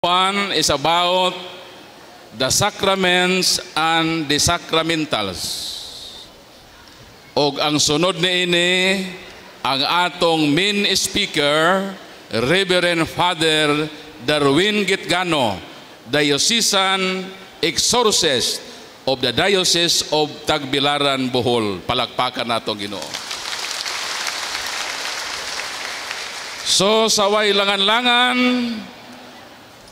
One is about the sacraments and the sacramentals. Og ang sunod niini ang atong main speaker, Reverend Father Darwin Gitgano, Diocesan Exorcist of the Diocese of Tagbilaran, Bohol. Palakpakan natong Ginoo. So saway langan-langan,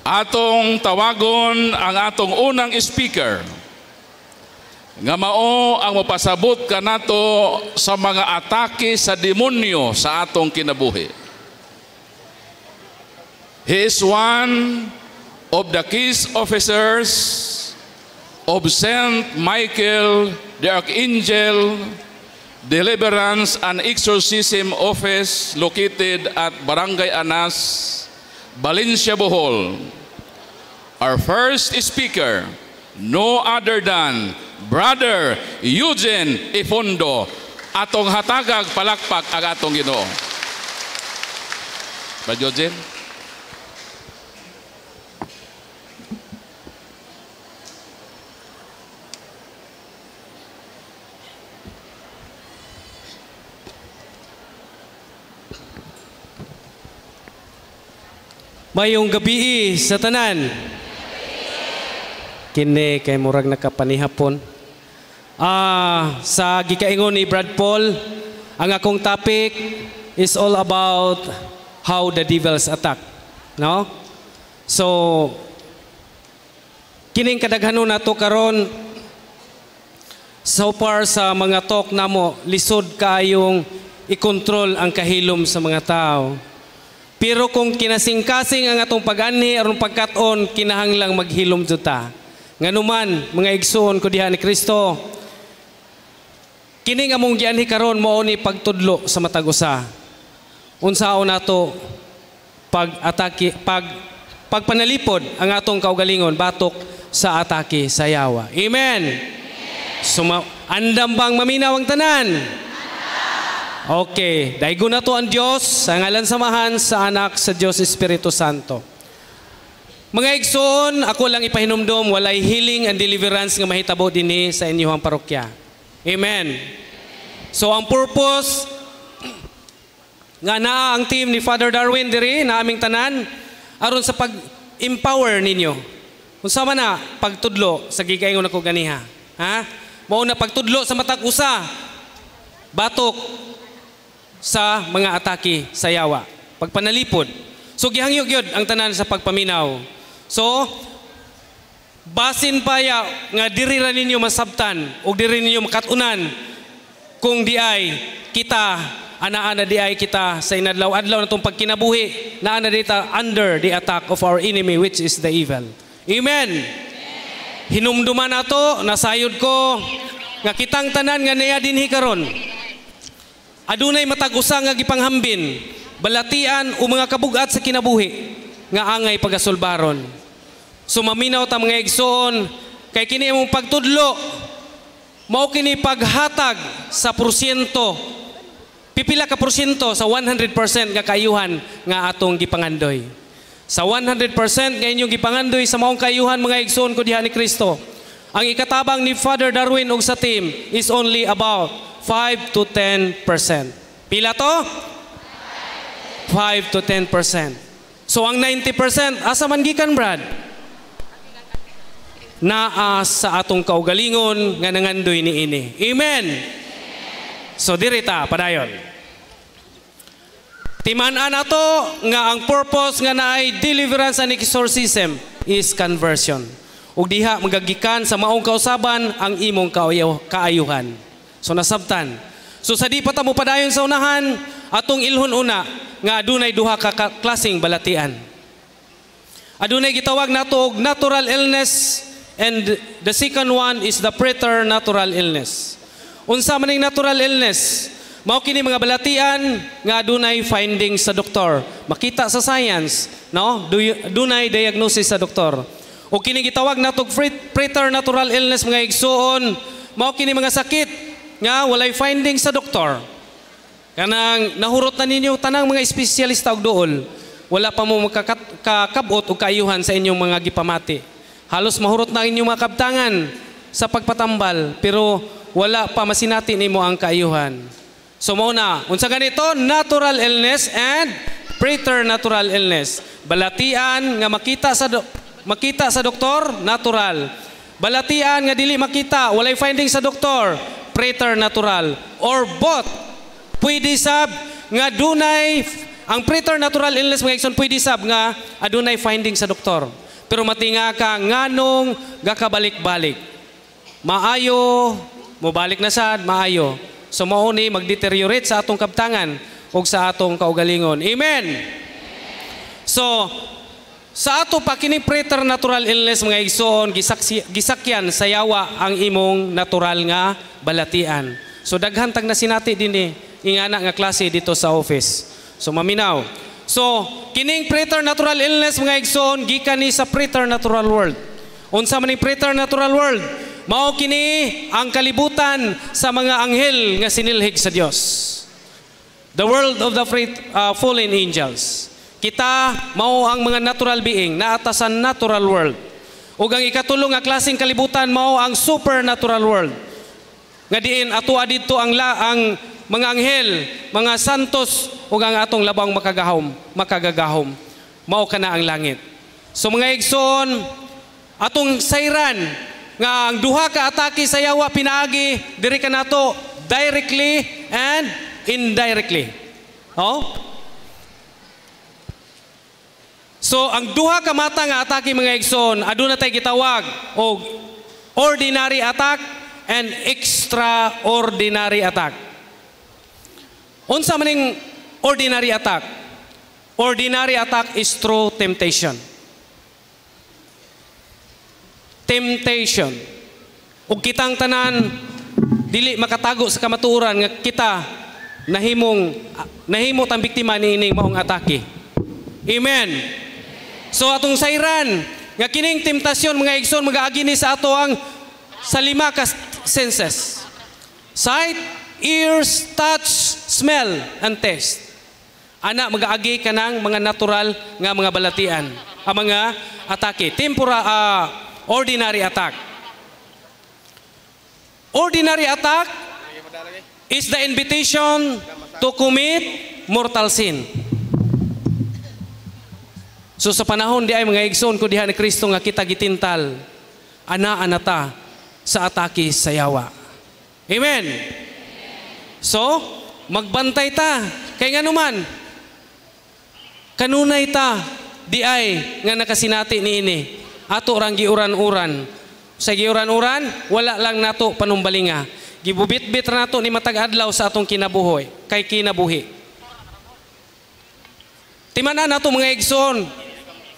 atong tawagon ang atong unang speaker nga mao ang mapasabot kanato sa mga atake sa demonyo sa atong kinabuhi. He is one of the case officers of Saint Michael the Archangel Deliverance and Exorcism Office located at Barangay Anas, Valencia, Bohol. Our first speaker, no other than Brother Eugene Ifondo. Atong hatagag palakpak ang atong Ginoo. Brother Eugene. Mayong gabi sa tanan. Kini kay murag nakapanihapon. Sa gikaingon ni Brad Paul, ang akong topic is all about how the devils attack. No? So, kining kadaghanon nato karon so far sa mga talk namo, lisod kaayong i-control ang kahilom sa mga tao. Pero kung kinasing-kasing ang atong pag-ani aron pagkat-on, kinahanglang maghilom juta. Nganuman mga igsoon ko diha ni Kristo, kining among gianhi karon mao ni pagtudlo sa matag usa. Unsaon nato pag-atake, pagpanalipod ang atong kaugalingon batok sa atake sa yawa. Amen. So, andam bang maminaw ang tanan? Okay, daigo na to ang Diyos, sa ngalan samahan sa anak sa Diyos Espiritu Santo. Mga igsoon, ako lang ipahinumdom, walay healing and deliverance nga mahitabo dinhi sa inyong parokya. Amen. So ang purpose nga naa ang team ni Father Darwin diri na aming tanan aron sa pag-empower ninyo. Unsa man na pagtudlo sa gigaingon ako ganiha. Ha? Mao na pagtudlo sa matag usa. Batok sa mga atake sa yawa, pagpanalipod. So gihangyog yun ang tanan sa pagpaminaw. So basin pa ya nga diri ra ninyo masabtan o diri ninyo makatunan kung di ay kita ana-ana di ay kita sa inadlaw-adlaw natong pagkinabuhi na ana dita under the attack of our enemy which is the evil. Amen. Hinumduman nato, nasayod ko nga kitang tanan nga niya dinhi karon. Adunay matag-usa nga gipanghambin, balatian o mga kabugat sa kinabuhi nga angay pagasulbaron. So maminaw ta mga igsoon, kay kini imong pagtudlo, mao kini paghatag sa porsyento, pipila ka porsyento sa 100% nga kaayuhan nga atong gipangandoy. Sa 100% nga inyong gipangandoy sa maong kaayuhan mga igsoon ko diha ni Kristo, ang ikatabang ni Father Darwin ug sa team is only about 5 to 10%. Pila to? 5 to 10%. So ang 90%, asa man gikan, Brad? Naa sa atong kaugalingon nga nangandoy ni ini. Amen. So dirita padayon. Timan-an nato nga ang purpose nga naay deliverance and exorcism is conversion. Ug diha magagikan sa maong kausaban ang imong kaayuhan. So nasabtan. So sa di pa ta mo padayon sa unahan, atong ilhon una nga adunay duha ka klaseng balatian. Adunay gitawag nato og natural illness and the second one is the preternatural illness. Unsa man ning natural illness? Mao kini mga balatian nga adunay findings sa doktor. Makita sa science, no? Dunay diagnosis sa doktor. O kini gitawag nato og preternatural illness mga igsoon, mao kini mga sakit nga walay findings sa doktor. Kanang nahurot na ninyo tanang mga espesyalista og duol. wala pa mo makakabot o kaayuhan sa inyong mga gipamati. Halos mahurot na inyong mga kabtangan sa pagpatambal, pero wala pa masinati nimo ang kaayuhan. So mauna, unsa ganito? Natural illness and preternatural illness. Balatian nga makita sa doktor, natural. Balatian nga dili makita, walay finding sa doktor, preternatural. Or both, pwede sab nga dunay, ang preternatural illness mga igsoon, pwede sab nga adunay finding sa doktor. Pero matinga ka nganong gakabalik-balik. Maayo, mobalik na sad, maayo. So mao ni mag-deteriorate sa atong kabtangan o sa atong kaugalingon. Amen. So sa ato pa kining preternatural illness mga igsoon, gisakyan sa yawa ang imong natural nga balatian. So daghan tag na sinati dinhi ingana nga klase dito sa office. So maminaw. So kining preternatural illness mga igsoon gikan ni sa preternatural world. Unsa man ning preternatural world? Mao kini ang kalibutan sa mga anghel nga sinilhig sa Dios. The world of the fallen angels. Kita mao ang mga natural being naata sa natural world. Ug ang ikatulong nga klaseng kalibutan mao ang supernatural world. Nga diin ato adto ang mga anghel, mga santos ug ang atong labang makagagahom. Mao kana ang langit. So mga igsoon, atong sayran nga ang duha ka atake sa yawa pinaagi diri kanato directly and indirectly. Oh? So ang duha ka mata nga atake mga igsoon, aduna tay gitawag og ordinary attack and extraordinary attack. Unsa man ning ordinary attack? Ordinary attack is through temptation. Temptation. Ug kitang tanan dili makatago sa kamatuoran nga kita nahimo tang biktima niining maong atake. Amen. So atong sayran nga kining temptasyon mga igsoon magaagi ni sa ato ang sa 5 ka senses. Sight, ears, touch, smell, and taste. Ana magaagi kanang mga natural nga mga balatian, ang mga atake. Ordinary attack. Ordinary attack is the invitation to commit mortal sin. So sa panahon di ay mga igsoon ko diha ni Kristo nga kita gitintal, ana-anata sa atake sa yawa. Amen. So, magbantay ta. Kay nga naman, kanunay ta, di ay nga nakasinati niini. Ato rang giuran-uran. Sa giuran-uran, wala lang nato panumbalinga. Gibubit-bit nato ni matag adlaw sa atong kinabuhi. Kay kinabuhi. Timanan nato mga igsoon,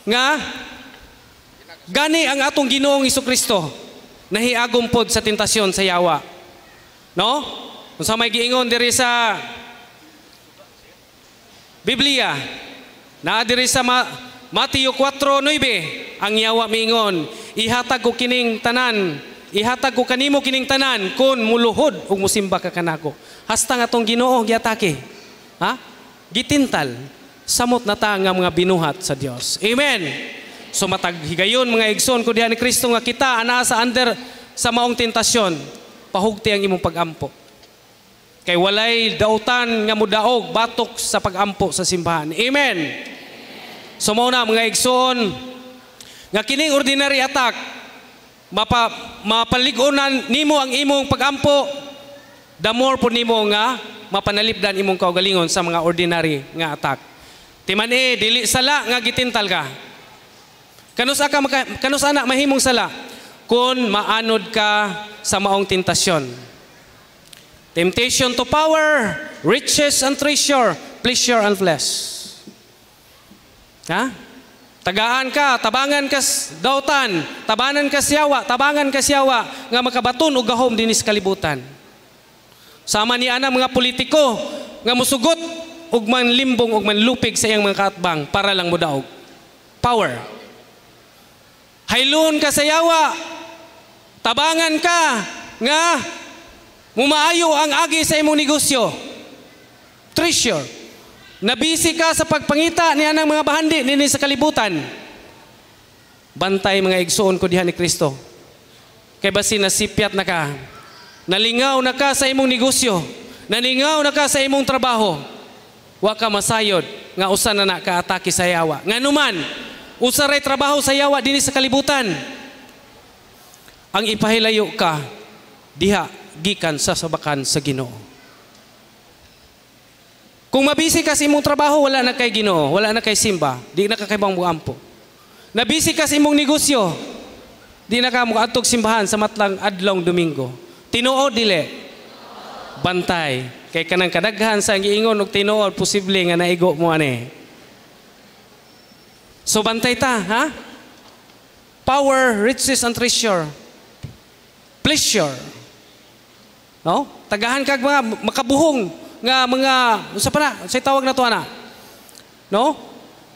nga gani ang atong Ginoong Hesukristo nahiagom pod sa tentasyon sa yawa. No? Kung sa may giingon diri sa Biblia, na diri sa Mateo 4:9, ang yawa miingon, ihatag ko kining tanan, ihatag ko kanimo kining tanan kun muluhod ug musimba ka kanako. Hasta nga atong Ginoo giatake. Ha? Gitintal samot na ta nga mga binuhat sa Dios. Amen. So matag higayon mga igsoon ko diha ni Kristo nga kita ana sa under sa maong tentasyon, pahugti ang imong pagampo. Kay walay dautan nga mudaog batok sa pagampo sa simbahan. Amen. So mao na mga igsoon nga kining ordinary attack mapalig-onan nimo ang imong pagampo, the more po nimo nga mapanalipdan imong kaugalingon sa mga ordinary nga attack. Timan dili sala nga gitintal ka. Kanus anak mahimong sala kung maanod ka sa maong tentasyon. Temptation to power, riches and treasure, pleasure and flesh. Ha? Tagaan ka, tabangan ka dautan, tabanan ka siyawa, nga makabaton o gahom dinis kalibutan. Sama ni ana mga politiko nga musugot ug manlimbong ug manlupig sa iyang mga kaatbang para lang mudaog. Power. Haylon ka sa yawa, tabangan ka nga mumaayo ang agi sa imong negosyo. Treasure. Nabisi ka sa pagpangita niya ng mga bahandi nini sa kalibutan. Bantay mga igsoon ko diha ni Kristo. Kay basi nasipyat na ka. Nalingaw na ka sa imong negosyo. Nalingaw na ka sa imong trabaho. Wa ka masayod nga usa na ka atake sa yawa. Nganuman, usa ray trabaho sa yawa dinhi sa kalibutan. Ang ipahilayo ka diha gikan sa sabakan sa Ginoo. Kung mabisi ka sa imong trabaho, wala na kay Ginoo, wala na kay simba, di na ka kay bang muampo. Nabisi ka sa imong negosyo, di na ka mukaadtog simbahan sa matlang adlong Domingo. Tinuod dili. Bantay. Kay kanang kadaghan sa giingon og tinuod posible nga naigo mo ani. So bantay ta, ha? Power, riches and treasure. Pleasure. No? Tagahan kag mga makabuhong nga mga usa pa na say tawag na to ana. No?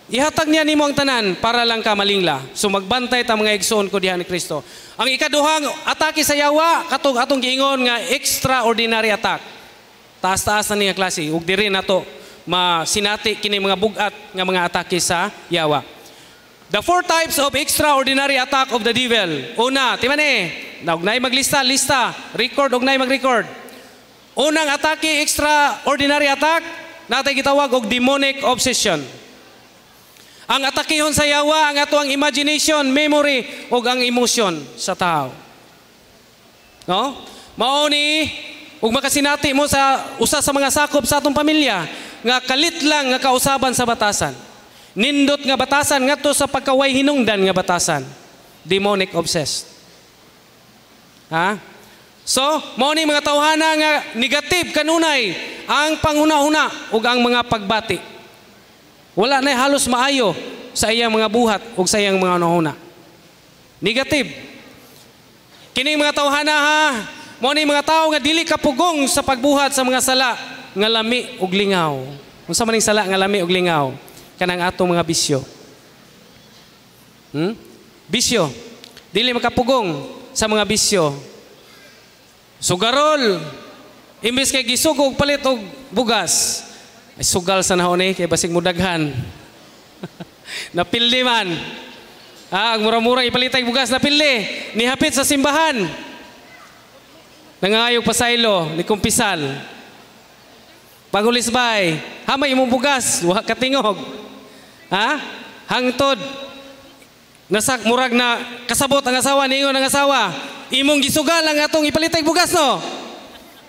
Ihatag niya nimo ang tanan para lang ka malingla. So magbantay ta mga igsoon ko diha ni Kristo. Ang ikaduhang atake sa yawa katong atong giingon nga extraordinary attack. Taas-taas na niya klase ug diri nato masinati kini mga bugat nga mga atake sa yawa. The 4 types of extraordinary attack of the devil. Una, timan nagnay maglista, record og nay mag-record. Unang atake, extraordinary attack, natay gitawag og demonic obsession. Ang atakehon sa yawa ang ato ang imagination, memory ug ang emotion sa tao. No? Mao ni ug makasinati mo sa usa sa mga sakop sa atong pamilya nga kalit lang nga kausaban sa batasan. Nindot nga batasan ngadto sa pagkaway hinungdan nga batasan. Demonic obsessed. Ha? So, mao ni mga tawhana nga negative kanunay ang panghuna-huna ug ang mga pagbati. Wala na halos maayo sa iyang mga buhat ug sa iyang mga hunahuna. Negative. Kining mga tawhana ha, mao ni mga tawo nga dili kapugong sa pagbuhat sa mga sala nga lami ug lingaw. Unsa man ning sala nga lami ug lingaw? Kanang atong mga bisyo. Bisyo. Dili makapugong sa mga bisyo. Sugarol, imbes kay gisugog palit og bugas, ay sugal sa nahon kay basig mudaghan. Napildi man. Ang mura-mura ipalitay bugas napildi, nihapit sa simbahan. Nangayog pasaylo, ni kumpisal. Pagulisbay, hamay imong bugas, wa katingog. Ha? Hangtod. Nasak murag na kasabot ang asawa, niingon ang asawa. Imong gisugal ang atong ipalitay bugas no.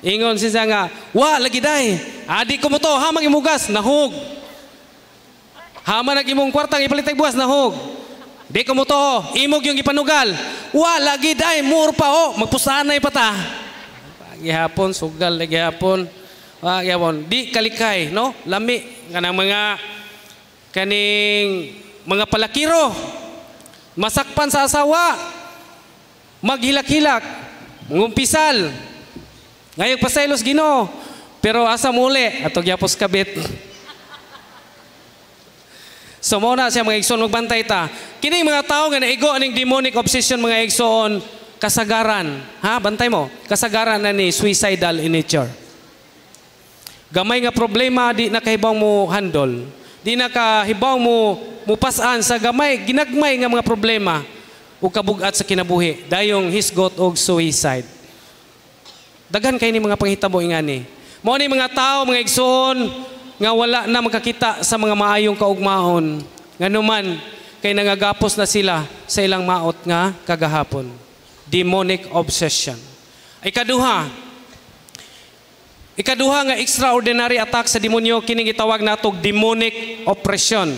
Ingon siya nga, wa lagi day. Adi ko mo to, hamang imong bugas nahog. Hama nag imong kwartang ipalitay bugas nahog. Di ko mo to, imog yung ipanugal. Wa lagi day, mur pa magpusanay pa ta. Gihapon sugal lagi hapon. Wa gyapon, di kalikay no, lami kanang mga kaning mga palakiro. Masakpan sa asawa. Maghilak-hilak, ngumpisal. Ngayong pasaylos Ginoo, pero asa muli ato gyapos kabit. So mo na siya mga igsoon magbantay ta. Kini mga tao nga naigo aning demonic obsession mga igsoon kasagaran. Ha, bantay mo. Kasagaran na ni suicidal in nature. Gamay nga problema di na kahibaw mo handle. Di na kahibaw mo mupasan sa gamay ginagmay nga mga problema. O kabugat sa kinabuhi, dayong hisgot o suicide. Daghan kay ni mga panghitabo ingani. Mao ni mga tao, mga igsoon nga wala na makakita sa mga maayong kaugmaon. Nganuman kay nangagapos na sila sa ilang maot nga kagahapon. Demonic obsession. Ikaduha nga extraordinary attack sa demonyo kining gitawag natog demonic oppression.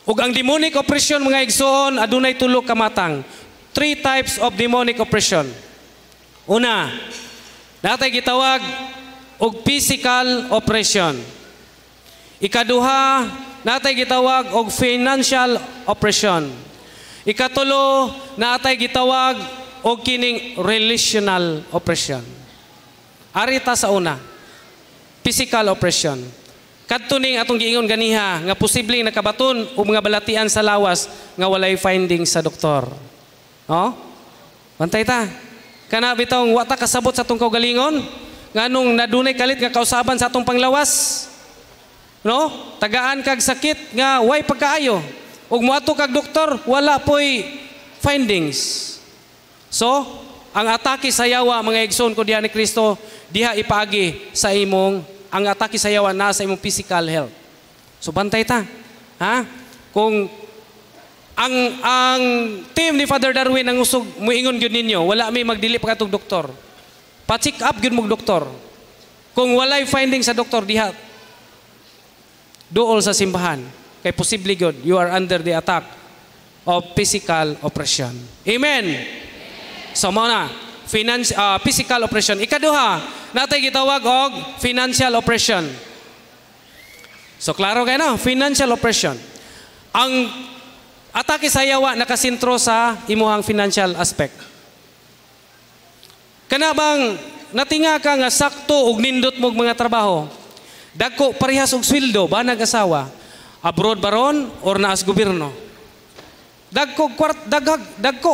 Ug ang demonic oppression mga igsoon adunay tulo ka matang. 3 types of demonic oppression. Una, natay gitawag og physical oppression. Ikaduha, natay gitawag og financial oppression. Ikatulo, natay gitawag og kining relational oppression. Arita sa una, physical oppression. Kadto ning atong giingon ganiha nga posibleng nakabaton og mga balatian sa lawas nga walay finding sa doktor. No? Bantay ta. Kana bitong wa ta kasabot sa atong kaugalingon nganong nadunay kalit nga kausaban sa atong panglawas. no? Tagaan kag sakit nga way pagkaayo. Ug moadto kag doktor, wala po'y findings. So, ang atake sa yawa, mga igsoon ko diha ni Kristo, diha ipaagi sa imong, ang atake sa yawa na sa imong physical health. So, bantay ta. Ha? Kung ang team ni Father Darwin ang usog muingon gyud ninyo, wala may magdili pa katong doktor. Pa-check up gyud mong doktor. Kung walay finding sa doktor diha duol sa simbahan, kay posible gyud you are under the attack of physical oppression. Amen. So mao na physical oppression. Ikaduha, natay gitawag og financial oppression. So klaro kay no, financial oppression. Ang atake sa yawa nakasentro sa imuhang financial aspect. Kana bang natinga ka nga sakto og nindot mog mga trabaho, dagko parehas og sweldo ba nag-asawa, abroad baron or naas gobyerno, dagko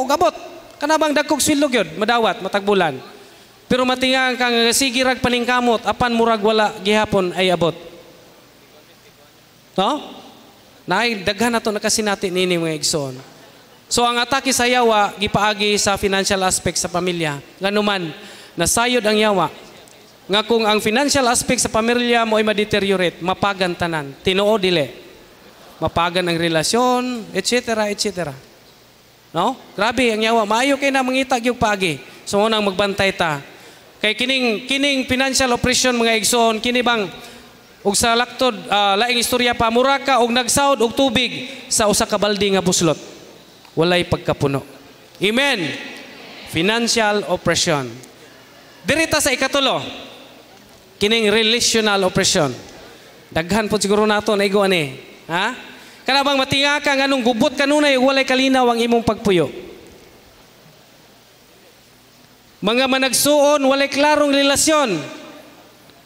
og abot, kana bang dagko og sweldo gyud madawat matag bulan, pero matinga ka nga sige rag paningkamot apan murag wala gihapon ay abot, no? Naay daghan nato nakasinati nini mga igsoon. So ang atake sa yawa gipaagi sa financial aspect sa pamilya. Nganuman nasayod ang yawa nga kung ang financial aspect sa pamilya mo ay ma-deteriorate, mapagan tanan, tinuod dili. Mapagan ang relasyon, etc. etc. No? Grabe ang yawa, maayo kay na mangita gyud paagi. So unang magbantay ta. Kay kining financial oppression mga igsoon, kini bang ug sa laktod laing istorya pa, mura ka og nagsawd og tubig sa usa ka balde nga buslot, walay pagkapuno. Amen. Financial oppression. Dirita sa ikatulo, kining relational oppression. Daghan po siguro nato na igo ani, ha? Kana bang matinga ka nganong gubot kanunay walay kalinaw ang imong pagpuyo. Mga managsuon walay klarong relasyon.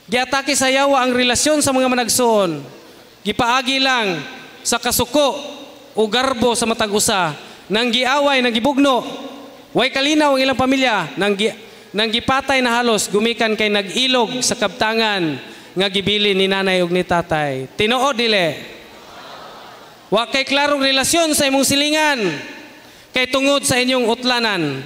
Giatake sa yawa ang relasyon sa mga managsuon. Gipaagi lang sa kasuko o garbo sa matag usa. Nang giaway, nang gibugno. Way kalinaw ang ilang pamilya. Nang gipatay na halos, gumikan kay nag-ilog sa kabtangan nga gibili ni nanay ug ni tatay. Tinuod dili. Wa kay klarong relasyon sa imong silingan. Kay tungod sa inyong utlanan.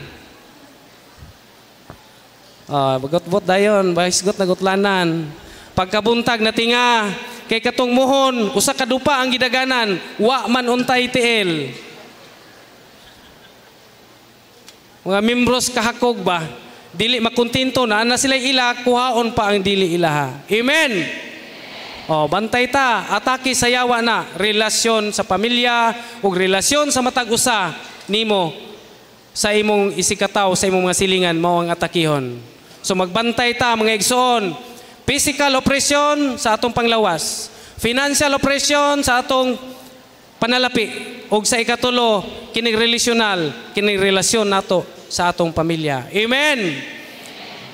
Bagot-bot dayon, bahisgot na gutlanan. Pagkabuntag na tinga, kay katong muhon, usa ka dupa ang gidaganan, wa man untay tiil. Mga membros kahakog ba, dili makontento na sila ila, kuhaon pa ang dili ilaha. Amen. Bantay ta, atake sa yawa na, relasyon sa pamilya, ug relasyon sa matag usa nimo sa imong isikataw, sa imong mga silingan, mao ang atakihon. So magbantay ta mga igsoon. Physical oppression sa atong panglawas, financial oppression sa atong panalapi, ug sa ikatulo kining relational, kining relasyon nato sa atong pamilya. Amen.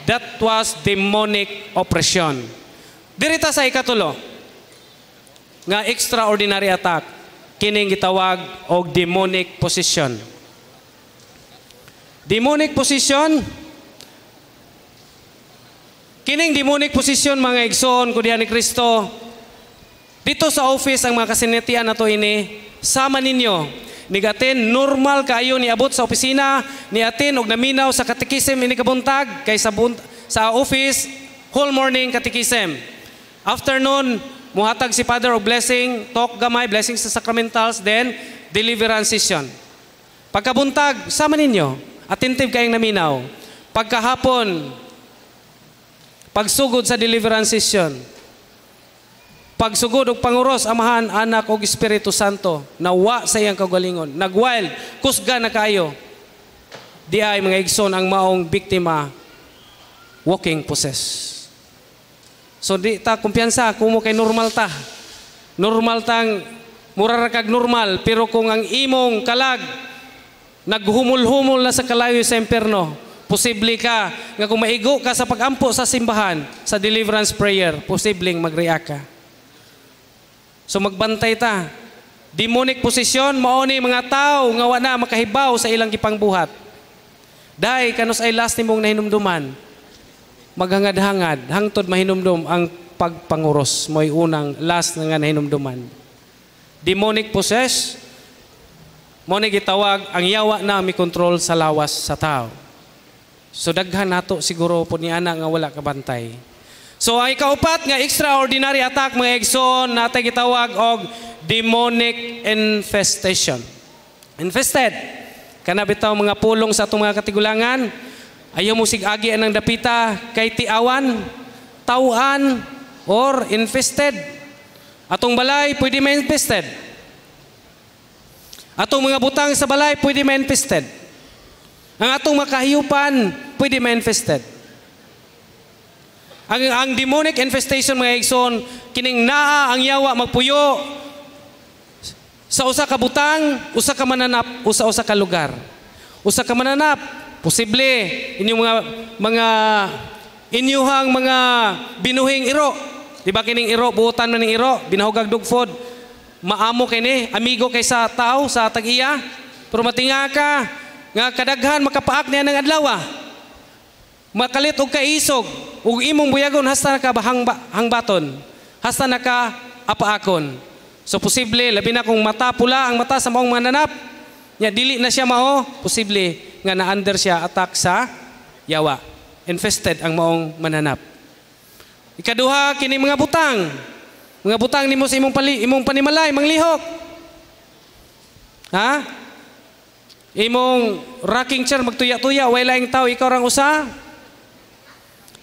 That was demonic oppression. Dirita sa ikatulo nga extraordinary attack, kining gitawag og demonic possession. Demonic possession, kining demonic possession mga igsoon ko diha ni Kristo, dito sa office ang mga kasinatian nato ini, sama ninyo, nigaten normal kaayo ni abot sa opisina, ni atin og naminaw sa katekism ini kabuntag, kay sa office whole morning katekism. Afternoon muhatag si Father og blessing, talk gamay, blessing sa sacramentals, then deliverance session. Pagkabuntag sama ninyo, attentive kayong naminaw. Pagkahapon pagsugod sa deliverance session, pagsugod og panguros Amahan, Anak ug Espiritu Santo, nawa sa iyang kagalingon, nagwild, kusga na kayo. Di ay mga igsoon ang maong biktima walking possessed. So di ta kumpiyansa kumo kay normal ta. Normal tang mura kag normal, pero kung ang imong kalag naghumul-humol na sa kalayo sa impierno, posible ka nga kung maigo ka sa pagampo sa simbahan, sa deliverance prayer, posibleng mag-react ka. So magbantay ta. Demonic possession, mao ni mga tao nga wa na makahibaw sa ilang gipangbuhat. Dahil kanos ay last nimong nahinumduman, maghangad-hangad, hangtod mahinumdum ang pagpanguros. Mo'y unang last nga nahinumduman. Demonic possess, mo ni gitawag ang yawa na mi control sa lawas sa tao. So daghan nato siguro po ni ana nga wala kabantay. So ang ikaupat nga extraordinary attack mga igsoon natay gitawag og demonic infestation. Infested kana bitaw mga pulong sa atong mga katigulangan, ayaw mo sig-agi anang dapita kay tiawan, tauan or infested. Atong balay pwede ma-infested. Atong mga butang sa balay pwede ma-infested. Ang atong makahiyupan pwede ma-infested. Ang demonic infestation mga igsoon, kining naa ang yawa magpuyo sa usa ka butang, usa ka mananap, usa ka lugar. Usa ka mananap, posible inyong inyuhang mga binuhing iro. Di ba kining iro, buutan man ning iro, binahugag dugfod. Maamo kini, amigo kay sa tao, sa tag-iya. Pero matinga ka, nga kadaghan makapaak niya ng adlaw. Makalit og kaisog, ug imong buyagon hasta naka hangbaton, hasta naka apaakon. So posible labi na kung mata pula ang mata sa maong mananap, nya dili na siya mao, posible nga na-under siya attack sa yawa. Infested ang maong mananap. Ikaduha kini mga butang. Mga butang nimo sa imong panimalay manglihok. Ha? Imong rocking chair magtuya-tuya way laing tao ikaw rang usa.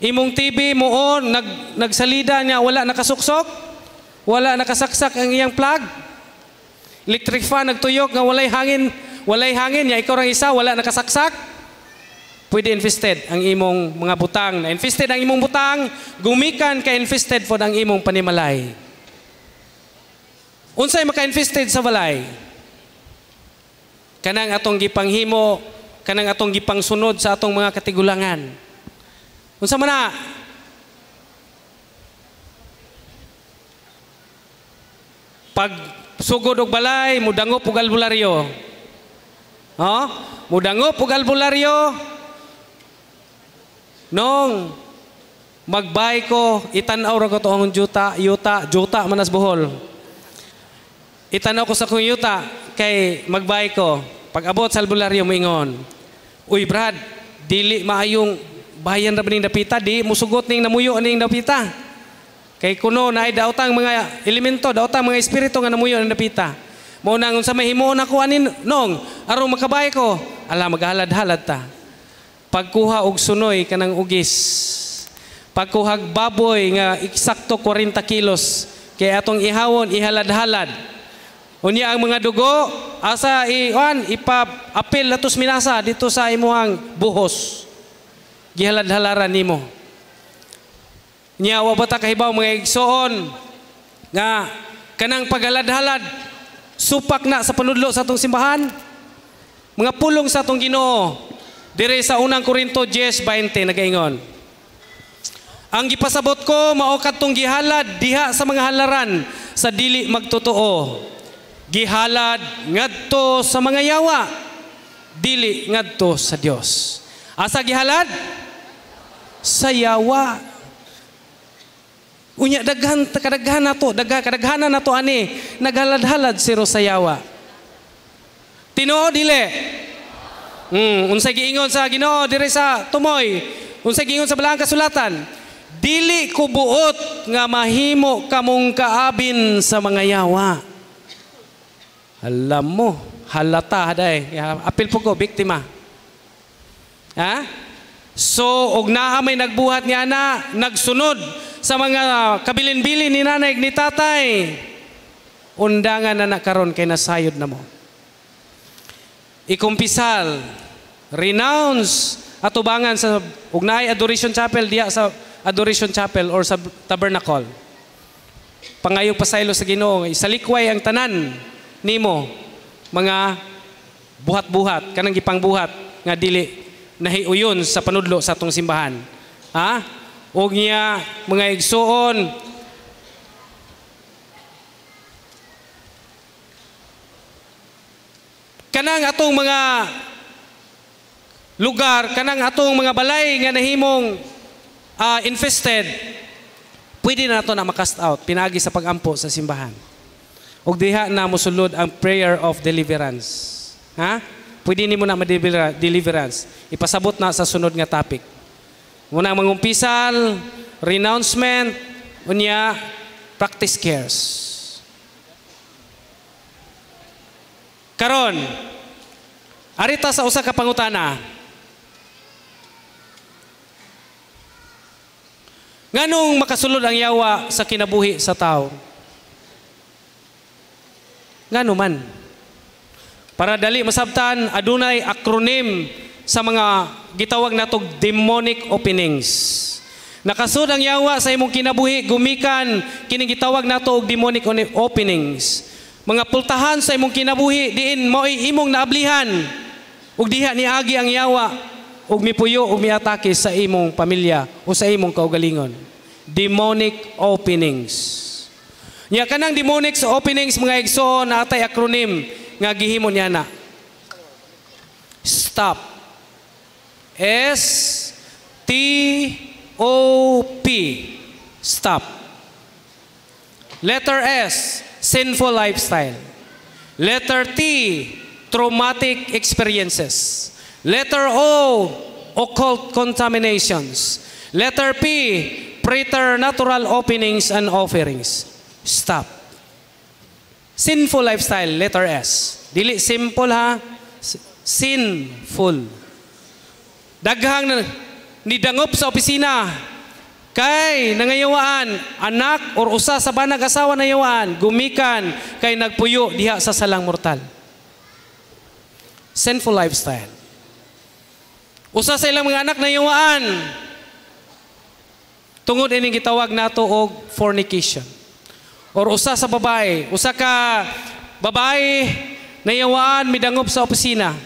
Imong TV muon nagsalida niya wala nakasuksok, wala nakasaksak ang iyang plug. Electric fan nagtuyok nga walay hangin niya ikaw rang isa wala nakasaksak. Pwede infested ang imong mga butang. Na infested ang imong butang, gumikan ka infested pod ang imong panimalay. Unsay maka-infested sa balay? Kanang atong gipanghimo, kanang atong gipangsunod sa atong mga katigulangan. Unsa man na? Pag sugod og balay, mudangop og albularyo. Mudangop og albularyo. Nong magbay ko, itanaw ra ko toong yuta manas Bohol. Itanaw ko sa kong yuta kay magbay ko. Pag abot sa albularyo moingon, uy Brad, dili maayong bayan ra ning dapita, di musugot ning namuyo ning dapita. Kay kuno naay daotang mga elemento, daotang mga espiritu nga namuyo ning dapita. Mao nang unsa may himuon ako anin nong aron makabay ko, ala maghalad-halad ta. Pagkuha og sunoy kanang ugis. Pagkuhag baboy nga eksakto 40 kilos kay atong ihawon ihalad-halad. Unya ang mga dugo asa ipa-apil latos minasa dito sa imuhang buhos. Gihalad-halaran nimo. Nya wa bata kahibaw mga igsoon nga kanang paghalad-halad supak na sa panudlo sa atong simbahan. Mga pulong sa atong Ginoo. Dire sa unang Korinto 10:20 nagaingon. Ang gipasabot ko mao kadtong gihalad diha sa mga halaran sa dili magtotoo. Gihalad ngadto sa mga yawa, dili ngadto sa Dios. Asa gihalad? Sa yawa. Unya kadaghan nato ani naghalad-halad siro sa yawa. Tinuod dili. Unsay giingon sa Ginoo dire sa tumoy, unsay giingon sa Balaang Kasulatan, dili ko buot nga mahimo kamong kaabin sa mga yawa. Alam mo, halata haday, apil po ko biktima. Ha? So og naa may nagbuhat niya na nagsunod sa mga kabilin-bilin ni nanay ni tatay. Undangan na nakaron kay nasayod na mo. Ikumpisal, renounce atubangan sa ugnaay adoration chapel diya sa adoration chapel or sa tabernacle. Pangayog pasaylo sa Ginoo, isalikway ang tanan nimo mga buhat-buhat kanang gipangbuhat nga dili nahiuyon sa panudlo sa atong simbahan. Ha? Og niya mga igsoon kanang atong mga lugar, kanang atong mga balay nga nahimong infested, pwede na nato na makast out pinagi sa pagampo sa simbahan. Ug diha na mosulod ang prayer of deliverance. Ha? Pwede nimo na ma-deliverance. Ipasabot na sa sunod nga topic. Muna mangumpisal, renouncement, unya practice cares. Karon, arita sa usa ka pangutana. Nganong makasulod ang yawa sa kinabuhi sa tao? Ngano man? Para dali masabtan, adunay acronym sa mga gitawag natog demonic openings. Nakasud ang yawa sa imong kinabuhi, gumikan kining gitawag nato og demonic openings. Mga pultahan sa imong kinabuhi, diin mao'y imong naablihan. Ug diha niagi ang yawa, ug mipuyo ug miatake sa imong pamilya o sa imong kaugalingon. Demonic openings. Nya kanang demonic openings mga igsoon na atay acronym nga gihimo niya na. Stop. S-T-O-P. Stop. Letter S, sinful lifestyle. Letter T, traumatic experiences. Letter O, occult contaminations. Letter P, preternatural openings and offerings. Stop. Sinful lifestyle, letter S. Dili simple ha, sinful. Daghang nidangop sa opisina, kay nangayawaan, anak or usa sa banag asawa na yawaan, gumikan, kay nagpuyo diha sa salang mortal. Sinful lifestyle. Usa sa ilang mga anak na yawaan, tungod ining gitawag nato og fornication. Or usa sa babae, usa ka babae na yawaan midangop sa opisina.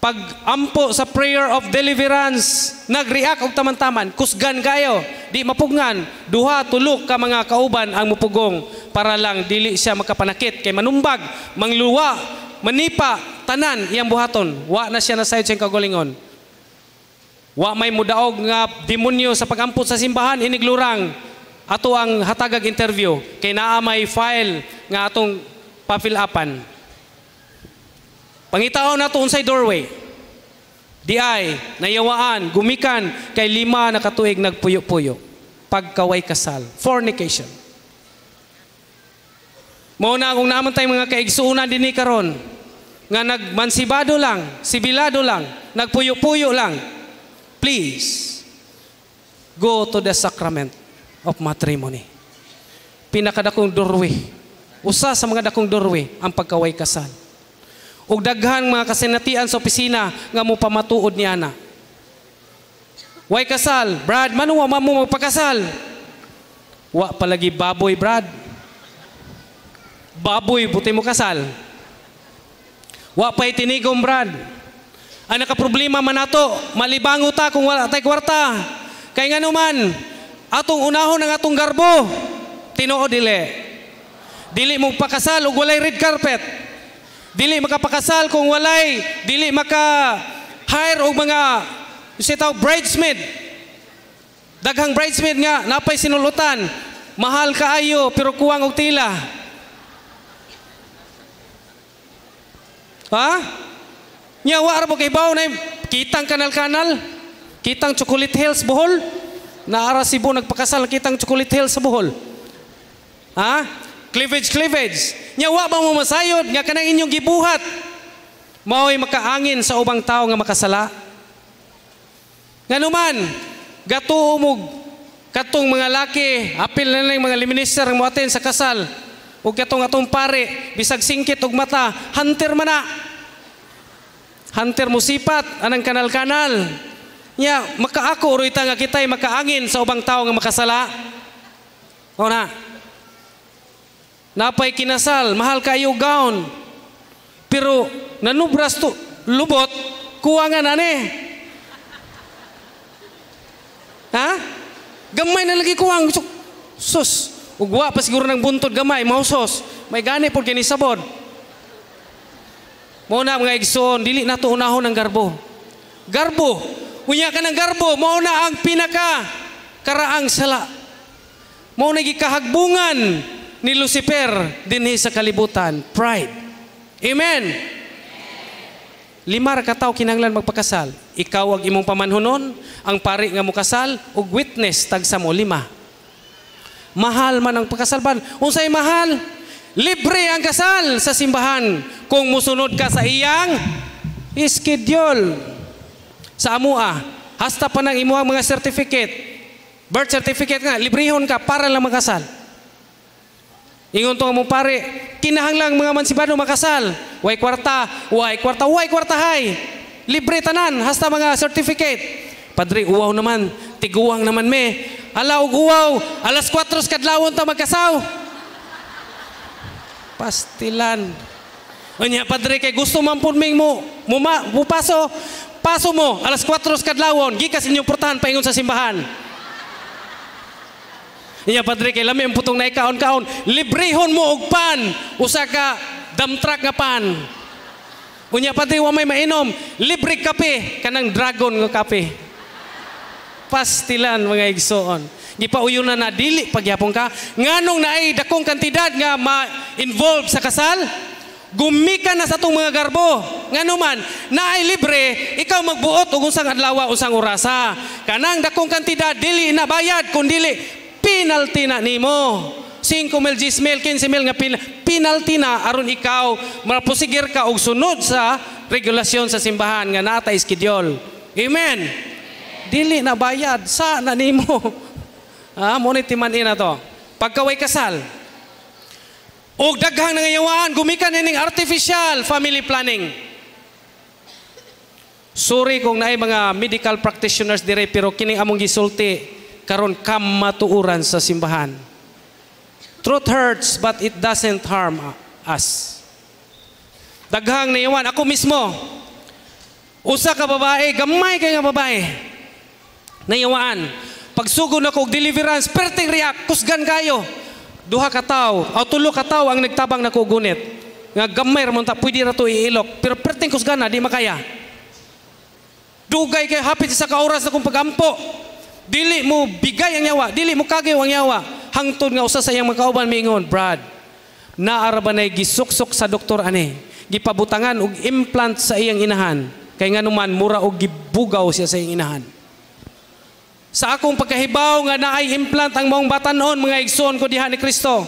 Pag ampo sa prayer of deliverance, nag-react og taman-taman, kusgan kayo, di mapugngan, duha, tulok ka mga kauban ang mupugong para lang dili siya makapanakit kay manumbag, mangluwa, manipa, tanan iyang buhaton. Wa na siya na sayod siyang kagulingon. Wa may mudaog nga demonyo sa pagampo sa simbahan, iniglurang ato ang hatagag interview kay naa may file nga atong pa-fill-upan. Pangitaon nato unsay doorway. Di ay nayawaan, gumikan kay 5 na katuig nagpuyo-puyo. Pagkaway kasal, fornication. Mao na kung naaman tay mga kaigsuunan dinhi karon nga nagmansibado lang, sibilado lang, nagpuyo-puyo lang. Please go to the sacrament of matrimony. Pinakadakong doorway. Usa sa mga dakong doorway ang pagkaway kasal. Ug daghang mga kasinatian sa opisina nga mo pamatuod niya na. Way kasal, Brad, manuwa mo magpakasal. Wa palagi baboy, Brad. Baboy, buti mo kasal. Wa pa'y tinigom, Brad. Ang nakaproblema man nato, malibango ta kung wala tay kwarta. Kay nga naman, atong unahon ang atong garbo, tinuod dili. Dili mo pakasal ug walay red carpet. Dili makapakasal kung walay, dili maka-hire og mga sitaw bridesmaid. Daghang bridesmaid nga napay sinulutan. Mahal kaayo pero kuwang og tila. Ha? Nya wa ra mo kay bawo na kitang kanal-kanal, kitang Chocolate Hills Bohol. Naara Cebu nagpakasal kitang Chocolate Hills sa Bohol. Ha? Cleavage. Nyawa ba mo masayod nga kanang inyong gibuhat? Mao'y makaangin sa ubang tao nga makasala. Nganuman, gatuumog katong mga laki, apil na lang mga liminister ang muatin sa kasal. Ug katong atong pare, bisag singkit og mata, hunter man na. Hunter musipat, anang kanal-kanal. Nya, makaako uroy ta nga kita'y makaangin sa ubang tao nga makasala. O na. Napay kinasal, mahal kayo gown. Pero nanubras to, lubot, kuwangan ane. Ha? Gamay na lagi kuwang. Sus, ugwa pa siguro ng buntod gamay, mausos. May gani po kinisabod. Muna mga igsoon, dili na to unahon ng garbo. Garbo, unya ka ng garbo, mauna ang pinaka karaang sala. Mao na gikahagbungan ni Lucifer dinhi sa kalibutan, pride. Amen. 5 ka tawo kinahanglan magpakasal. Ikaw ag imong pamanhunon, ang pari nga mo kasal ug witness tagsa mo 5. Mahal man ang pagkasalban. Unsay mahal? Libre ang kasal sa simbahan kung musunod ka sa iyang schedule. Sa amua, hasta pa ng imuhang mga certificate, birth certificate nga, librehon ka para lang makasal. Ingon to mo pare, kinahanglang mga mansibado makasal. Way kwarta, hay. Libre tanan, hasta mga certificate. Padre, uwaw naman, tiguwang naman me. Ala og uwaw, alas 4 kadlawon ta magkasaw. Pastilan. Unya padre kay gusto man pud ming mo paso mo alas 4 kadlawon gikas inyong portahan paingon sa simbahan. Unya padre kay lami ang putong naikaon-kaon, librehon mo og pan, usa ka dump truck nga pan. Unya padre wa may mainom, libre kape kanang dragon nga kape. Pastilan mga igsoon. Gipauyon na dili pagyapon ka nganong naay dakong kantidad nga ma-involve sa kasal. Gumikan na sa tong mga garbo. Ngano man naay libre, ikaw magbuot og unsang adlaw unsang orasa. Kanang dakong kantidad dili na bayad kun dili penalty na nimo. 5,000, 10,000, 15,000 nga penalty na aron ikaw mapusigir ka og sunod sa regulasyon sa simbahan nga natay schedule. Amen. Dili na bayad sa na nimo. Mo ni timan-in na to. Pagkaway kasal. Og daghang nangayawaan gumikan ining artificial family planning. Sorry kung naay mga medical practitioners dire pero kining among gisulti karon kamatuoran sa simbahan. Truth hurts but it doesn't harm us. Daghang nayawan ako mismo. Usa ka babae, gamay kay nga babae. Nayawaan. Pagsugod ako og deliverance, perting react, kusgan kayo. 2 ka tawo, o 3 ka tawo ang nagtabang nako gunit. Nga gamay ra man ta pwede ra to iilok, pero perting kusgan na di makaya. Dugay kay hapit sa kaoras akong pagampo. Dili mo bigay ang yawa, dili mo kagaw ang yawa. Hangtod nga usa sa iyang mga kauban miingon, Brad, naara ba nay gisuksok sa doktor ani? Gipabutangan og implant sa iyang inahan. Kay nganuman mura og gibugaw siya sa iyang inahan. Sa akong pagkahibaw nga naay implant ang maong batanon mga igsoon ko diha ni Kristo.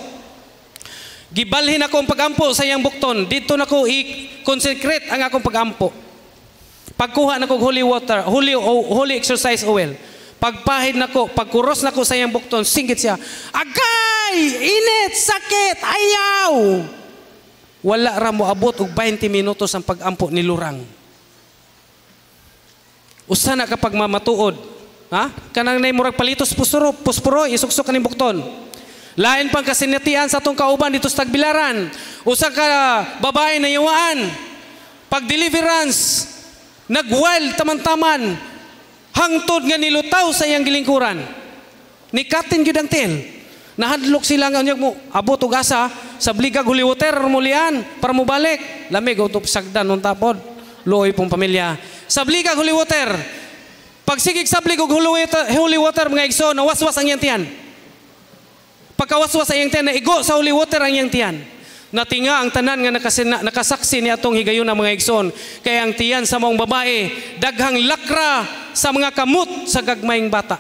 Gibalhin akong pagampo sa iyang bukton. Dito nako i-consecrate ang akong pagampo. Pagkuha nako holy water, holy exercise oil. Pagpahid nako, pagkuros nako sa iyang bukton, singgit siya. Agay! Init! Sakit! Ayaw! Wala ra mo abot og 20 minutos ang pagampo ni lurang. Usa na kapag mamatuod. Ha? Kanang nay murag palitos puspuro isuksok kaning bukton. Lain pang kasinatian sa atong kauban dito sa Tagbilaran. Usa ka babae na yawaan. Pag deliverance, nagwild taman-taman. Hangtod nga nilutaw sa iyang gilingkuran. Nikatin gyud ang til. Nahadlok sila nga mo abot og asa sa bligag holy water mulian para mo balik. Lamig utop sagdan nun tapod. Luoy pong pamilya. Sa bligag holy water. Pagsigig sablig og holy water mga igsoon, nawaswas ang iyang tiyan. Pagkawaswas ang iyang tiyan, naigo sa holy water ang iyang tiyan. Natinga ang tanan nga nakasaksi ni atong higayon na mga igsoon. Kaya ang tiyan sa maong babae, daghang lakra sa mga kamot sa gagmayng bata.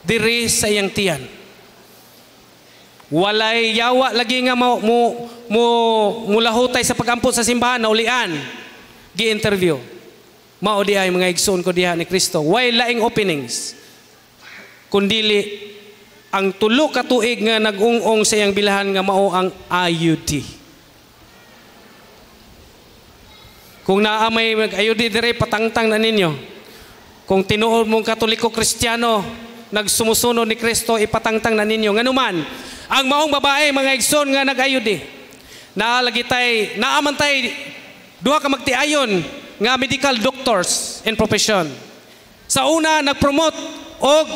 Diri sa iyang tiyan. Walay yawa lagi nga mulahutay sa pag-ampot sa simbahan na ulian. Gi-interview. Mao di ay mga igsoon ko diha ni Kristo. Way laing openings. Kundili ang 3 ka tuig nga nag-ung-ong sa iyang bilahan nga mao ang IUD. Kung naa may IUD dire patangtang na ninyo. Kung tinuod mong Katoliko Kristiyano nagsumusunod ni Kristo ipatangtang na ninyo. Nganuman ang maong babae mga igsoon nga nag-IUD. Naamantay 2 ka magtiayon nga medical doctors in profession. Sa una nagpromote og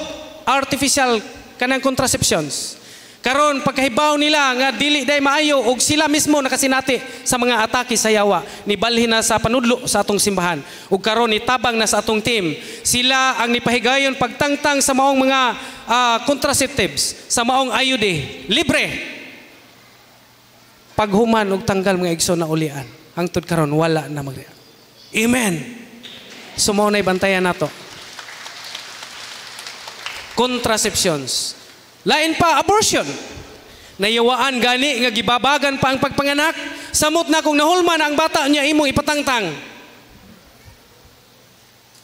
artificial kanang contraceptions. Karon pagkahibaw nila nga dili day maayo og sila mismo nakasinati sa mga atake sa yawa, nibalhin na sa panudlo sa atong simbahan. Ug karon nitabang na sa atong team. Sila ang nipahigayon pagtangtang sa maong mga contraceptives, sa maong IUD, libre. Paghuman og tanggal mga igsoon na ulian. Hangtod karon wala na magri. Amen. Sumo na bantayan nato. Contraceptions. Lain pa, abortion. Nayawaan gani nga gibabagan pa ang pagpanganak. Samot na kung nahulman ang bata niya imong ipatangtang.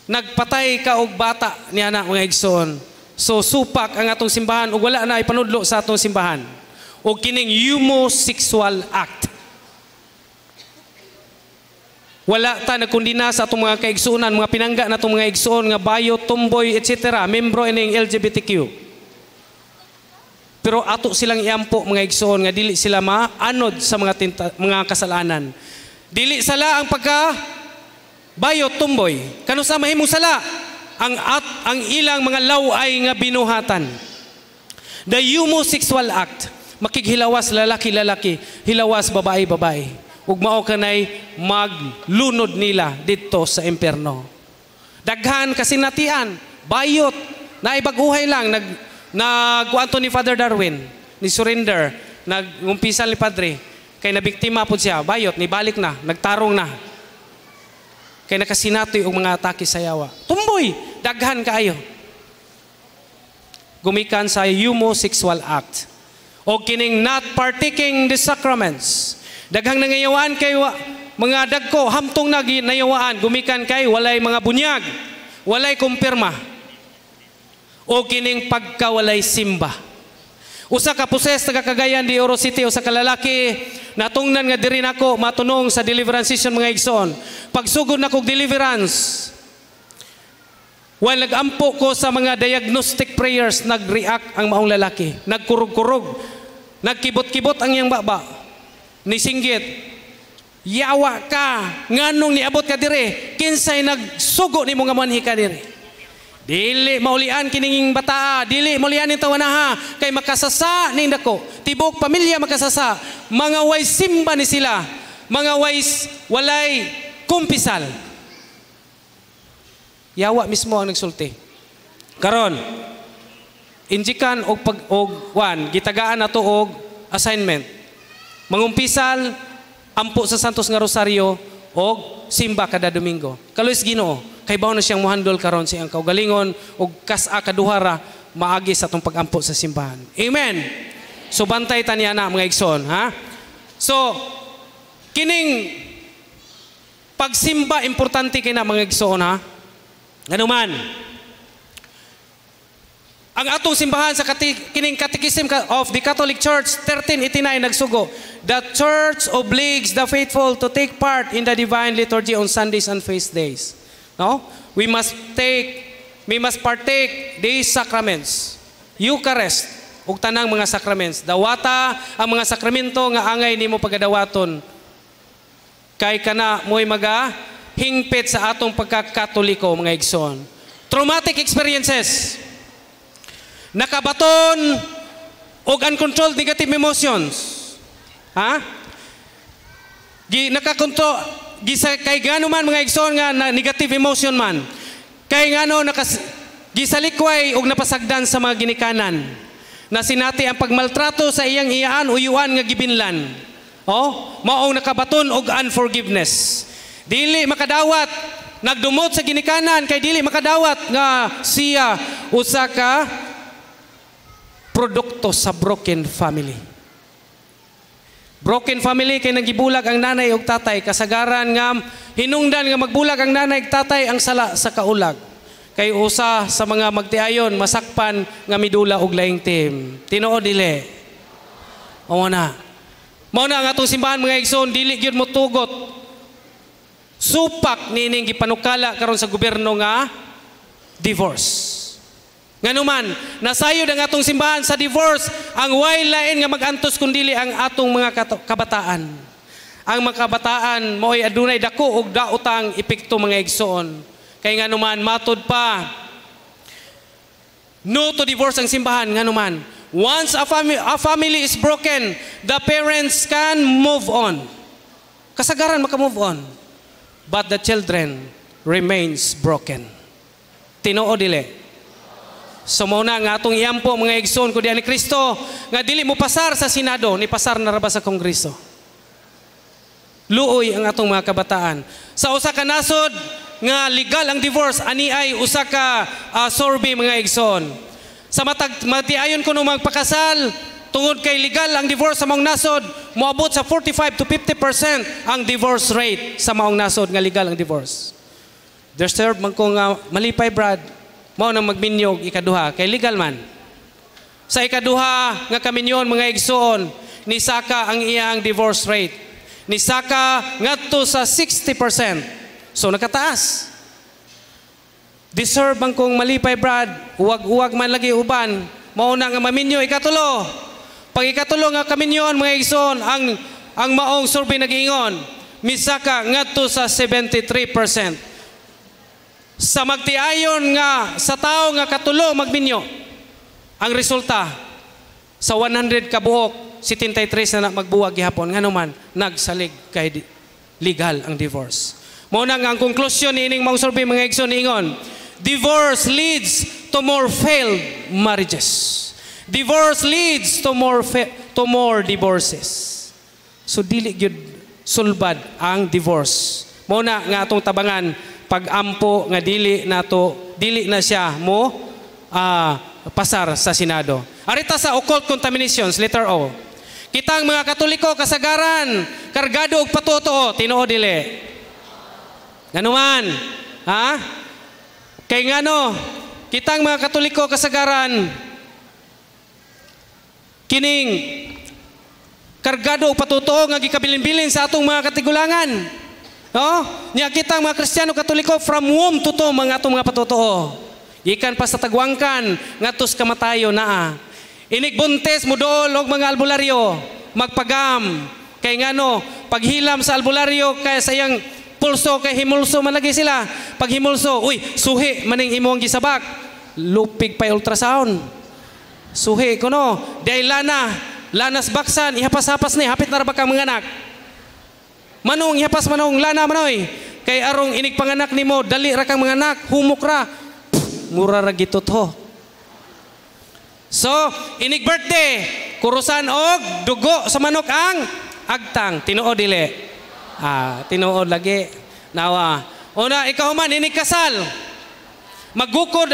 Nagpatay ka og bata niya na mga igsoon. So supak ang atong simbahan ug wala na ipanudlo sa atong simbahan. O kining homosexual act. Wala ta nagkundina sa atong mga kaigsuonan, mga pinangga na atong mga igsuon nga bayo, tomboy, etc. Membro ining LGBTQ. Pero ato silang iampo mga igsoon nga dili sila maanod sa mga kasalanan. Dili sala ang pagka bayo, tomboy. Kano sa mahimong sala? Ang ilang mga laway nga binuhatan. The homosexual act. Makighilawas lalaki-lalaki, hilawas babae-babae. Ug mao kanay maglunod nila dito sa impierno. Daghan kasinatian, bayot, naibaguhay lang, nagkuanto ni Father Darwin, ni surrender, nagumpisal ni Padre, kay nabiktima po siya, bayot, nibalik na, nagtarong na. Kay nakasinatoy og mga atake sa yawa. Tumboy, daghan kaayo. Gumikan sa homosexual act. O kining not partaking the sacraments. Daghang nangayawaan kay mga dagko, hamtong nayawaan, gumikan kay walay mga bunyag, walay kumpirma. O kining pagkawalay simba. Usa ka poses taga Cagayan de Oro City, usa ka lalaki natungnan nga diri nako matunong sa deliverance session mga igsoon. Pagsugod nako deliverance, while nagampo ko sa mga diagnostic prayers, nag-react ang maong lalaki, nagkurog-kurog, nagkibot-kibot ang iyang baba, nisinggit, yawa ka, nganong niabot ka dire, kinsay nagsugo ni mo nga manhi ka dire. Dili maulian kining bata, dili maulian ning tawanaha, kay makasasa ning dako. Tibok pamilya makasasa, mga way simba ni sila, mga ways walay kumpisal. Yawa mismo ang nagsulti. Karon, injikan og gitagaan nato og assignment. Mangumpisal ampo sa Santos nga Rosario og simba kada Domingo. Kaluis Ginoo. Kay bawo na siyang muhandol karon siyang kaugalingon ug kas-a kaduhara maagi sa atong pagampo sa simbahan. Amen. So bantay ta niya na mga igsoon, ha? So kining pagsimba importante kay na mga igsoon, ha? Nganuman, ang atong simbahan sa kining Catechism of the Catholic Church 1389 nagsugo, the Church obliges the faithful to take part in the divine liturgy on Sundays and feast days. No? We must partake these sacraments, Eucharist, ug tanang mga sacraments. Dawata ang mga sakramento nga angay nimo pagadawaton. Kay kana mo'y hingpit sa atong pagkakatoliko mga igsoon. Traumatic experiences, nakabaton og uncontrolled negative emotions. Ha? Nakakontrol kay gano man mga igsoon nga na negative emotion man. Kay ngano gisalikway og napasagdan sa mga ginikanan. Na sinati ang pagmaltrato sa iyang iyaan uyuan nga gibinlan. Maong nakabaton og unforgiveness. Dili makadawat, nagdumot sa ginikanan kay dili makadawat nga siya usa ka produkto sa broken family. Broken family kay nagibulag ang nanay ug tatay, kasagaran nga hinungdan nga magbulag ang nanay ug tatay ang sala sa kaulag. Kay usa sa mga magtiayon masakpan nga midula og laing tim. Tinuod dili. Mao na ang atong simbahan mga igsoon, dili gyud mo tugot. Supak nining gipanukala karon sa gobyerno nga divorce. Nganuman, nasayod ang atong simbahan sa divorce, ang way lain nga magantos kundili ang atong mga kabataan. Ang mga kabataan mo'y adunay dako og daotang epekto mga igsoon. Kay nganuman matod pa, no to divorce ang simbahan, nganuman Once a family is broken, the parents can move on. Kasagaran maka-move on. But the children remains broken. Tinoo dili. So muna nga atong iyampo mga igsoon ko diyan ni Kristo nga dili mo pasar sa Senado ni pasar na raba sa Kongreso. Luoy ang atong mga kabataan. Sa usa ka nasod nga legal ang divorce ani ay usa ka survey mga igsoon. Sa matiayon kuno magpakasal tungod kay legal ang divorce sa maong nasod, moabot sa 45 to 50% ang divorce rate sa maong nasod nga legal ang divorce. Deserve man ko nga malipay Brad. Mao nang magminyog ikaduha kay legal man. Sa ikaduha nga kaminyon mga igsoon, ni saka ang iyang divorce rate. Ni saka ngadto sa 60%. So nakataas. Deserve man kong malipay Brad, uwag man lagi uban. Mao na nga maminyo ikatulo. Pag ikatulo nga kaminyon mga igsoon, ang maong survey nag-ingon, misaka ngadto sa 73%. Sa magtiayon nga sa tao nga katulo magminyo, ang resulta sa 100 kabuok 73 na magbuwag gihapon nganuman nagsalig kay legal ang divorce. Mao na nga ang conclusion niining maong survey mga igsoon ingon, divorce leads to more failed marriages. Divorce leads to more divorces. So dili gyud sulbad ang divorce. Mao na nga atong tabangan pag-ampo nga dili na siya mo pasar sa Senado. Arita sa occult contaminations, letter O. Kitang mga Katoliko kasagaran kargado og patutuo, tinuo dili. Nganuman, ha? Kay ngano, kitang mga Katoliko kasagaran kining kargado og patutuo nga gikabilin-bilin sa atong mga katigulangan. No? Niya kitang mga Kristiyano Katoliko from womb to tomb mga atong mga patutuo. Ikan pa sa tagwangkan ngatos kamatayo naa. Inigbuntes mo dool og mga albularyo, magpagam. Kay ngano, paghilam sa albularyo kay sayang pulso kay himulso man lagi sila. Pag himulso, uy, suhi maning imong gisabak. Lupig pa ultrasound. Suhi kuno, dahil lanas baksan, ihapas-hapas ni hapit na ra ba kang mga anak. Manong ihapas manong lana manoy kay arong inig panganak nimo dali ra kang mga anak humok ra mura ra gitot ho. So inig birthday kurusan og dugo sa manok ang agtang tinuod dili. Tinuod lagi nawa. Una ikaw man inig kasal maggukod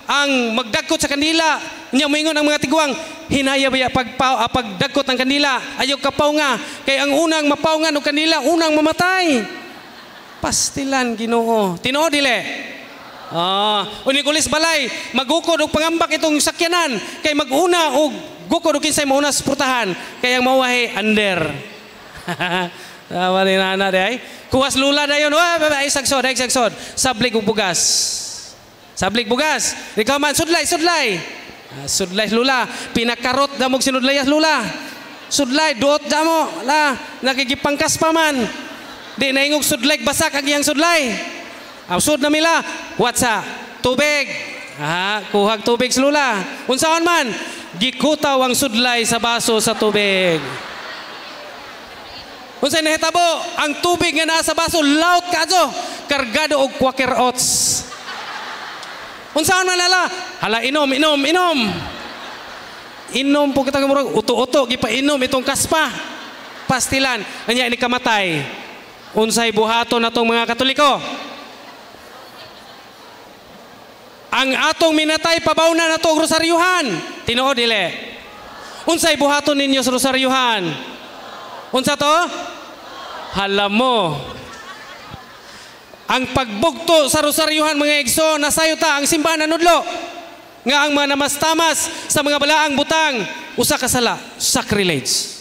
ang magdagkot sa kandila nya moingon ang mga tiguang hinaya baya pagdagkot ng kandila ayaw kapaw nga kay ang unang mapawngan og kandila unang mamatay. Pastilan Ginoo. Tinuod dili. Unikulis balay magukod og pangambak itong sakyanan kay maguna og gukod og kinsay mauna sa portahan kay ang mawahi under. Tawa ni nana day. Kuwas lula dayon. Ay sagsod. Sablig og bugas. Sablig bugas. Ikaw man sudlay. Sudlay lula. Pinakarot damog sinudlayas lula. Sudlay duot damo la nakikipangkas pa man. Di naingog sudlay basak ang iyang sudlay. Sud na mila. What's up? Tubig. Kuhag tubig sa lula. Unsaon man gikutaw ang sudlay sa baso sa tubig. Unsay nahitabo ang tubig nga naa sa baso laut kadto kargado og Quaker Oats. Unsaon man nala? Hala inom. Inom po kita murag uto-uto gipainom itong kaspa. Pastilan anya ini kamatay. Unsay buhaton natong mga Katoliko? Ang atong minatay pabawna nato og rosaryuhan. Tinuod dili. Unsay buhaton ninyo sa rosaryuhan? Unsa to? Hala mo. Ang pagbugto sa rosaryuhan mga igsoon nasayo ta ang simbahan nanudlo nga ang mga namastamas sa mga balaang butang usa ka sala sacrilege.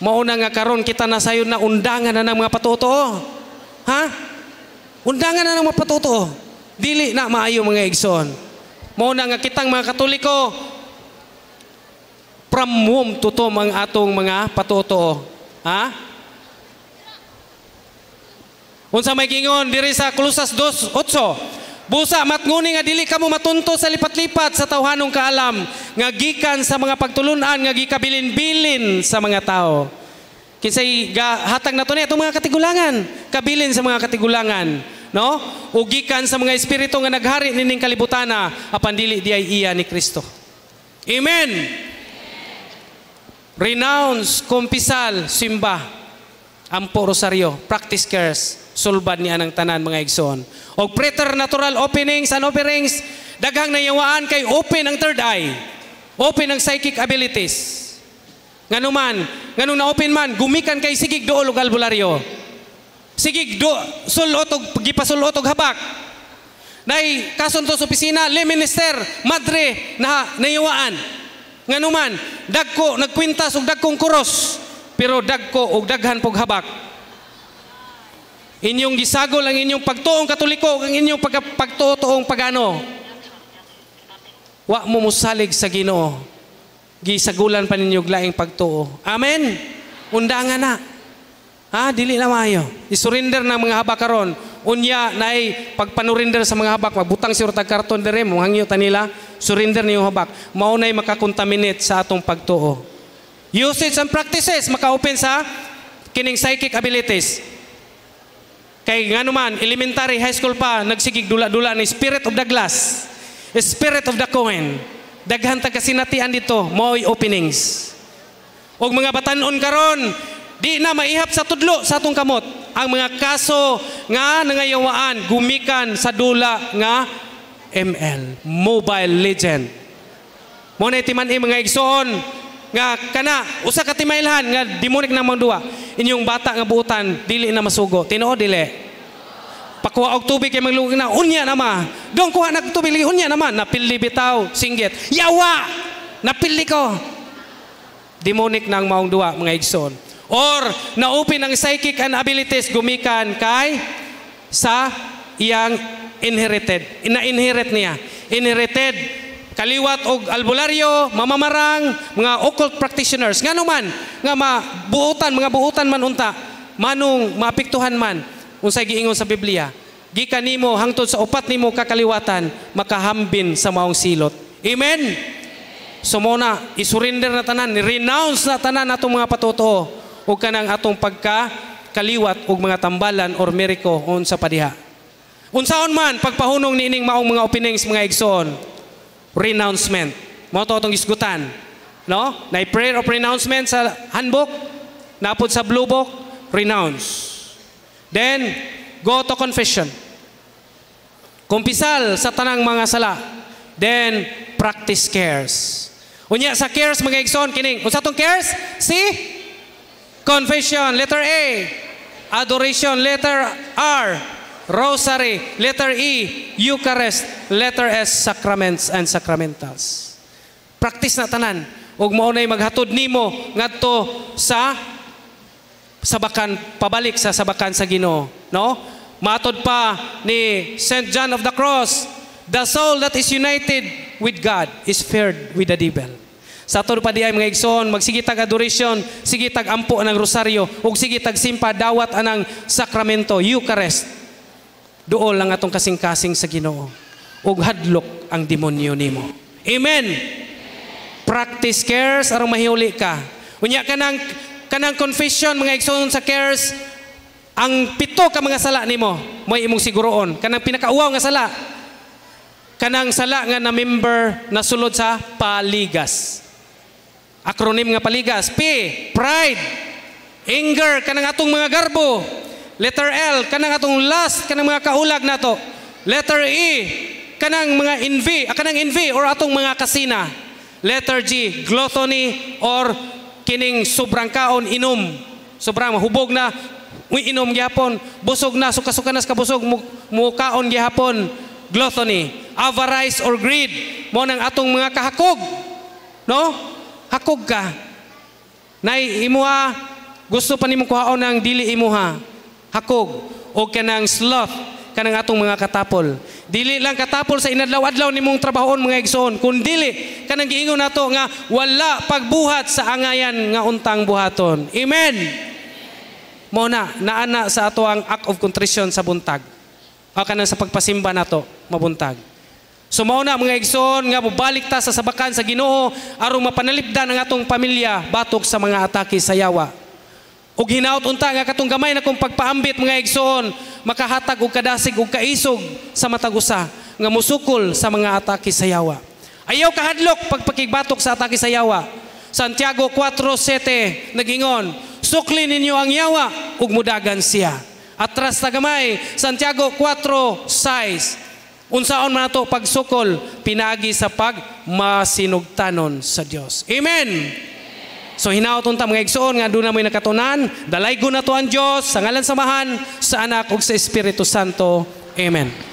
Mauna nga karon kita nasayon na undangan na ng mga patutuo. Undangan na ng mga patutuo. Dili na maayo mga igsoon. Mauna nga kitang mga Katoliko from womb to tomb ang atong mga patutuo. Unsa may gingon diri sa Colosas 2:8, Busa matnguni nga dili kamo matunto sa lipat-lipat sa tawhanong kaalam nga gikan sa mga pagtulunan nga gikabilin-bilin sa mga tao. Kinsay hatag nato ni atong mga katigulangan, kabilin sa mga katigulangan, no? Ug gikan sa mga espiritu nga naghari nining kalibutana apan dili diay iya ni Kristo. Amen. Renounce, kumpisal, simba, ampo rosaryo, practice cares, sulbad niya ng tanan mga igsoon. O preternatural openings and offerings, daghang nayawaan kay open ang third eye, open ang psychic abilities. Nganuman, nganong na-open man, gumikan kay sigig dool og albularyo. Sigig do sulot og gipasulot og habak. Nay kasunto sa opisina, le minister, madre na nayawaan. Nganuman, dagko nagkwintas og dagkong kuros, pero dagko og daghan pog habak. Inyong gisagol ang inyong pagtuong katoliko, ang inyong pagtuotoong pagano. Wa mo musalig sa Ginoo. Gisagulan pa ninyo laing pagtuo. Amen. Undangan na. Dili na maayo. I-surrender ng mga habak karon. Unya nay pagpanurinder sa mga habak, magbutang si tag karton dire mo hangyo ta nila, surrender niyo habak. Mao nay makakontaminate sa atong pagtuo. Usage and practices maka-open sa kining psychic abilities. Kay nganuman elementary, high school pa nagsigig dula-dula ni spirit of the glass, spirit of the coin. Daghan ta kasinatian dito, mo'y openings. Og mga batanon karon, di na maihap sa tudlo sa atong kamot. Ang mga kaso nga nangayawaan gumikan sa dula nga ML, Mobile Legend. Mo na timan-i mga igsoon nga kana usa ka timailhan nga demonic na mga duwa. Inyong bata nga buutan dili na masugo. Tinuod dili. Pakuha og tubig kay maglugig na unya nama. Dong kuha nag tubig unya naman napili bitaw singgit. Yawa. Napili ko. Demonic nang maong duwa mga igsoon. Or na-open ang psychic and abilities gumikan kay sa iyang inherited. Ina-inherit niya. Inherited kaliwat og albularyo, mamamarang, mga occult practitioners. Ngano man nga mga buutan man unta, manong maapektuhan man unsay giingon sa Biblia. Gikan nimo hangtod sa upat nimo kakaliwatan makahambin sa maong silot. Amen. So muna isurrender na tanan, renounce na tanan atong mga patutuo ug kanang atong pagkakaliwat og mga tambalan or miracle unsa pa diha. Unsaon man pagpahunong niining maong mga openings mga igsoon, renouncement. Mao to atong isgutan, no? Nay prayer of renouncement sa handbook, napod sa blue book, renounce. Then go to confession. Kumpisal sa tanang mga sala. Then practice cares. Unya sa cares mga igsoon kining, unsa tong cares? Confession, letter A. Adoration, letter R. Rosary, letter E. Eucharist, letter S. Sacraments and sacramentals. Practice na tanan. Ug mao nay maghatod nimo ngadto sa sabakan, pabalik sa sabakan sa Ginoo, no? Matod pa ni St. John of the Cross, the soul that is united with God is feared with the devil. Sa atod pa diay mga igsoon, magsigitag adoration, sigitag ampo anang rosaryo, ug sigitag simpa dawat anang sakramento, Eucharist. Duol lang atong kasing-kasing sa Ginoo. Ug hadlok ang demonyo nimo. Amen. Practice cares aron mahiuli ka. Unya kanang confession mga igsoon sa cares, ang 7 ka mga sala nimo mo'y imong siguroon. Kanang pinakauwaw nga sala, kanang sala nga na member na sulod sa paligas. Acronym nga paligas. P, pride. Anger, kanang atong mga garbo. Letter L, kanang atong lust, kanang mga kaulag nato. Letter E, kanang mga envy or atong mga kasina. Letter G, gluttony or kining sobrang kaon, inom. Sobrang hubog na, inom gyapon. Busog na, suka-suka na sa kabusog, mukaon gyapon. Gluttony. Avarice or greed, mo nang atong mga kahakog. No? Hakog ka. Nay imuha, gusto pa nimong kuhaon ng dili imuha. Hakog. O kanang sloth, kanang atong mga katapol. Dili lang katapol sa inadlaw-adlaw nimong trabahoon mga igsoon, kundili kanang giingon nato nga wala pagbuhat sa angayan nga untang buhaton. Amen. Mo na naana sa ato ang act of contrition sa buntag. O kanang sa pagpasimba nato. mabuntag. So mao na mga igsoon nga mubalik ta sa sabakan sa Ginoo aron mapanalipdan ang atong pamilya batok sa mga atake sa yawa. Ug hinaut unta nga katong gamay na kong pagpaambit mga igsoon makahatag og kadasig og kaisog sa matag usa nga musukol sa mga atake sa yawa. Ayaw kahadlok pagpakigbatok sa atake sa yawa. Santiago 4:7 nagingon, sukli ninyo ang yawa ug mudagan siya. Atras na gamay, Santiago 4:6. Unsaon man nato pagsukol pinagi sa pagmasinugtanon sa Dios. Amen. So hinaot unta mga igsoon nga aduna moy nakatunan, dalaygon nato ang Dios sa ngalan samahan sa Anak ug sa Espiritu Santo. Amen.